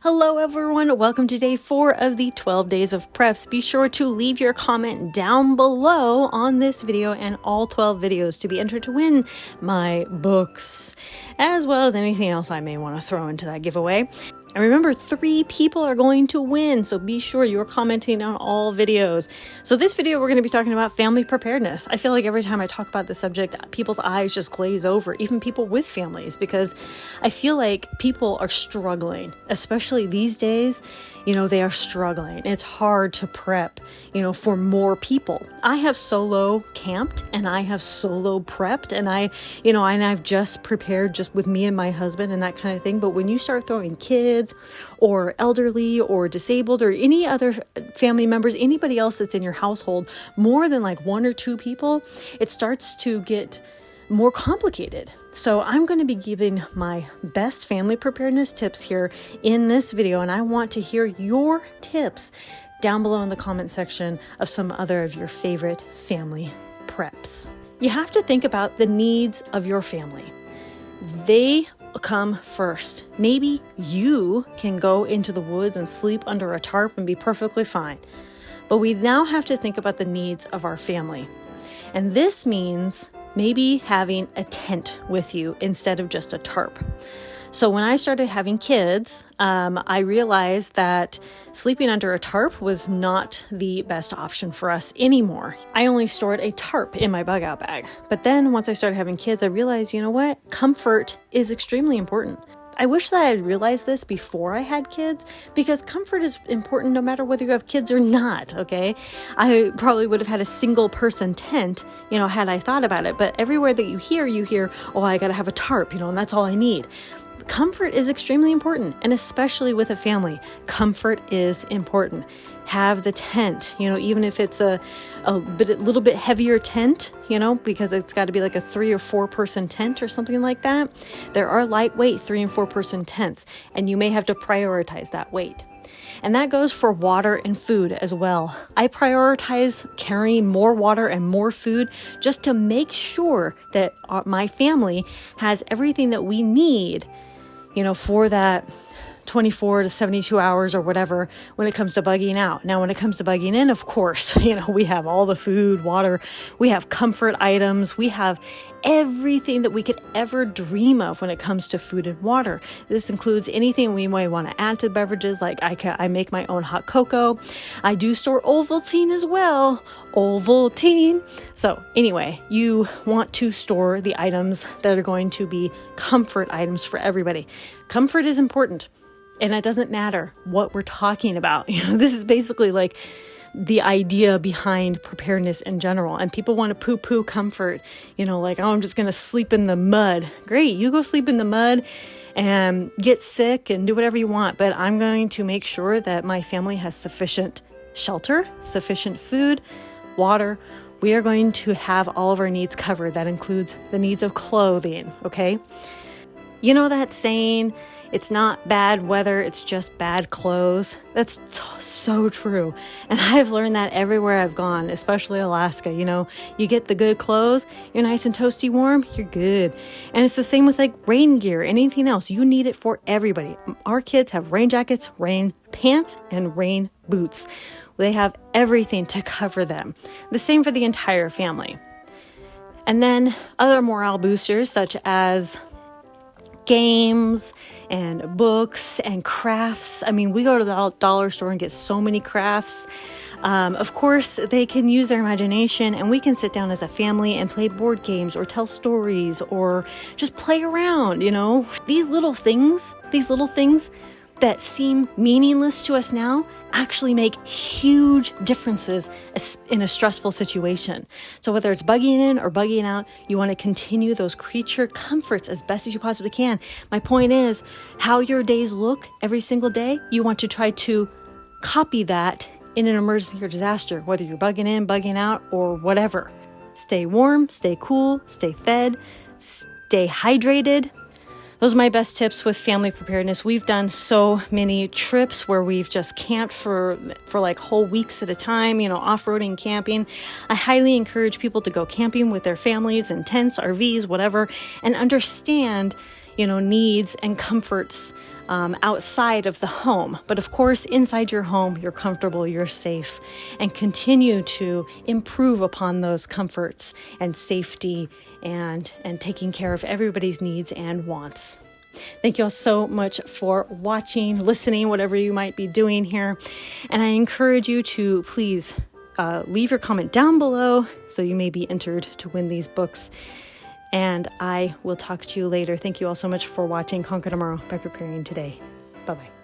Hello everyone, welcome to day 4 of the 12 days of preps. Be sure to leave your comment down below on this video and all 12 videos to be entered to win my books, as well as anything else I may want to throw into that giveaway. And remember, 3 people are going to win, so be sure you're commenting on all videos. So this video, we're going to be talking about family preparedness. I feel like every time I talk about this subject, people's eyes just glaze over, even people with families, because I feel like people are struggling, especially these days. They are struggling. It's hard to prep, for more people. I have solo camped and I have solo prepped and I've just prepared just with me and my husband and that kind of thing. But when you start throwing kids or elderly or disabled or any other family members, anybody else that's in your household, more than like 1 or 2 people, it starts to get more complicated. So I'm going to be giving my best family preparedness tips here in this video, and I want to hear your tips down below in the comment section of some other of your favorite family preps. You have to think about the needs of your family. They come first. Maybe you can go into the woods and sleep under a tarp and be perfectly fine. But we now have to think about the needs of our family. And this means maybe having a tent with you instead of just a tarp. So when I started having kids, I realized that sleeping under a tarp was not the best option for us anymore. I only stored a tarp in my bug out bag. But then once I started having kids, I realized, comfort is extremely important. I wish that I had realized this before I had kids, because comfort is important no matter whether you have kids or not, okay? I probably would have had a single person tent, had I thought about it. But everywhere that you hear, oh, I gotta have a tarp, and that's all I need. Comfort is extremely important, and especially with a family, comfort is important. Have the tent, even if it's a little bit heavier tent, because it's got to be like a 3 or 4 person tent or something like that. There are lightweight 3 and 4 person tents, and you may have to prioritize that weight. And that goes for water and food as well. I prioritize carrying more water and more food just to make sure that my family has everything that we need, for that 24 to 72 hours or whatever when it comes to bugging out. Now, when it comes to bugging in, of course, we have all the food, water, we have comfort items, we have everything that we could ever dream of when it comes to food and water. This includes anything we might want to add to the beverages, like I make my own hot cocoa. I do store Ovaltine as well. Ovaltine. So anyway, you want to store the items that are going to be comfort items for everybody. Comfort is important. And it doesn't matter what we're talking about. This is basically like the idea behind preparedness in general. And people want to poo-poo comfort, like, oh, I'm just going to sleep in the mud. Great, you go sleep in the mud and get sick and do whatever you want. But I'm going to make sure that my family has sufficient shelter, sufficient food, water. We are going to have all of our needs covered. That includes the needs of clothing, okay? That saying, it's not bad weather, it's just bad clothes. That's so true. And I've learned that everywhere I've gone, especially Alaska. You get the good clothes, you're nice and toasty warm, you're good. And it's the same with like rain gear, anything else. You need it for everybody. Our kids have rain jackets, rain pants, and rain boots. They have everything to cover them. The same for the entire family. And then other morale boosters such as games and books and crafts. I mean, we go to the dollar store and get so many crafts. Of course, they can use their imagination, and we can sit down as a family and play board games or tell stories or just play around, These little things that seem meaningless to us now actually make huge differences in a stressful situation. So whether it's bugging in or bugging out, you want to continue those creature comforts as best as you possibly can. My point is, how your days look every single day, you want to try to copy that in an emergency or disaster, whether you're bugging in, bugging out, or whatever. Stay warm, stay cool, stay fed, stay hydrated. Those are my best tips with family preparedness. We've done so many trips where we've just camped for like whole weeks at a time, off-roading, camping. I highly encourage people to go camping with their families in tents, RVs, whatever, and understand, needs and comforts outside of the home. But of course, inside your home, you're comfortable, you're safe, and continue to improve upon those comforts and safety and taking care of everybody's needs and wants. Thank you all so much for watching, listening, whatever you might be doing here. And I encourage you to please leave your comment down below so you may be entered to win these books. And I will talk to you later. Thank you all so much for watching Conquer Tomorrow by Preparing Today. Bye-bye.